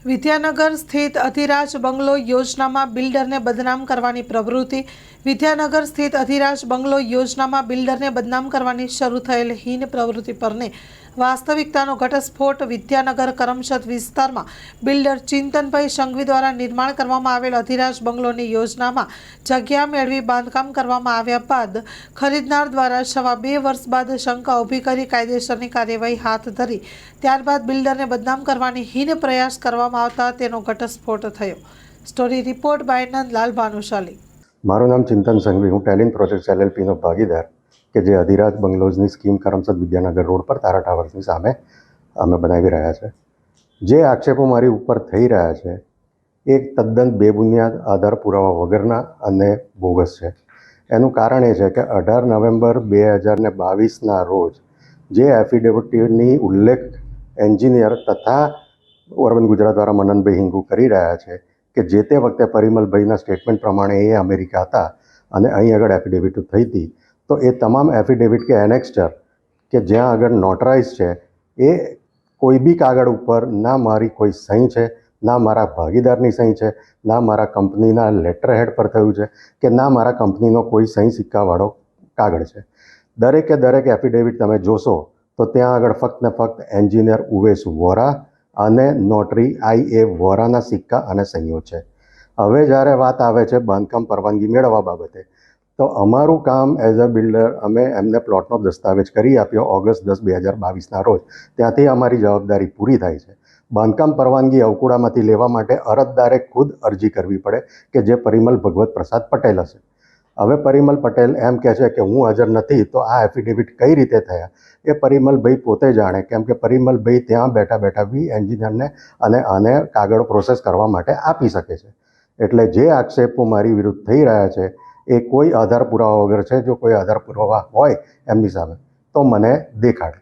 વિદ્યાનગર સ્થિત અધિરાજ બંગલો યોજનામાં બિલ્ડરને બદનામ કરવાની પ્રવૃત્તિ. વિદ્યાનગર સ્થિત અધિરાજ બંગલો યોજનામાં બિલ્ડરને બદનામ કરવાની શરૂ થયેલ હીન પ્રવૃત્તિ પરને વાસ્તવિકતાનો ઘટસ્ફોટ. વિદ્યાનગર કરમસદ વિસ્તારમાં બિલ્ડર ચિંતનભાઈ સંઘવી દ્વારા નિર્માણ કરવામાં આવેલ અધિરાજ બંગલોની યોજનામાં જગ્યા મેળવી બાંધકામ કરવામાં આવ્યા બાદ ખરીદનાર દ્વારા 2.5 વર્ષ બાદ શંકા ઊભી કરી કાયદેસરની કાર્યવાહી હાથ ધરી ત્યારબાદ બિલ્ડરને બદનામ કરવાની હીન પ્રયાસ કરવામાં આવતા તેનો ઘટસ્ફોટ થયો. Story report by Nandlal Bhanushali. મારું નામ ચિંતન સંઘવી, હું ટેલિન પ્રોજેક્ટ્સ LLPનો ભાગીદાર કે જે અધિરાજ બંગલોઝની સ્કીમ કરમસદ વિદ્યાનગર રોડ પર તારા ટાવર્સની સામે અમે બનાવી રહ્યા છે. જે આક્ષેપો મારી ઉપર થઈ રહ્યા છે એ તદ્દન બેબુનિયાદ, આધાર પુરાવા વગરના અને બોગસ છે. એનું કારણ એ છે કે 18 નવેમ્બર 2022ના રોજ જે એફિડેવિટની ઉલ્લેખ એન્જિનિયર તથા અર્બન ગુજરાત દ્વારા મનનભાઈ હિંગુ કરી રહ્યા છે કે જે તે વખતે પરિમલભાઈના સ્ટેટમેન્ટ પ્રમાણે એ અમેરિકા હતા અને અહીં આગળ એફિડેવિટ થઈ હતી, તો એ તમામ એફિડેવિટ કે એનેક્સ્ટર કે જ્યાં આગળ નોટરાઇઝ છે એ કોઈ બી કાગળ ઉપર ના મારી કોઈ સહી છે, ના મારા ભાગીદારની સહી છે, ના મારા કંપનીના લેટર હેડ પર થયું છે કે ના મારા કંપનીનો કોઈ સહી સિક્કાવાળો કાગળ છે. દરેકે દરેક એફિડેવિટ તમે જોશો તો ત્યાં આગળ ફક્ત ને ફક્ત એન્જિનિયર ઉવેશ વોરા અને નોટરી IA વોરાના સિક્કા અને સહીઓ છે. હવે જ્યારે વાત આવે છે બાંધકામ પરવાનગી મેળવવા બાબતે, તો અમારું કામ એઝ અ બિલ્ડર અમે એમને પ્લોટનો દસ્તાવેજ કરી આપ્યો ઓગસ્ટ 10, 2022ના રોજ. ત્યાંથી અમારી જવાબદારી પૂરી થાય છે. બાંધકામ પરવાનગી અવકુડામાંથી લેવા માટે અરજદારે ખુદ અરજી કરવી પડે કે જે પરિમલ ભગવત પ્રસાદ પટેલ હશે. હવે પરિમલ પટેલ એમ કહે છે કે હું હાજર નથી, તો આ એફિડેવિટ કઈ રીતે થયા એ પરિમલભાઈ પોતે જાણે, કેમ કે પરિમલભાઈ ત્યાં બેઠા બેઠા બી એન્જિનિયરને અને આને કાગળ પ્રોસેસ કરવા માટે આપી શકે છે. એટલે જે આક્ષેપો મારી વિરુદ્ધ થઈ રહ્યા છે એ કોઈ આધાર પુરાવા વગર છે. જો કોઈ આધાર પુરાવા હોય એમની સામે તો મને દેખાડે.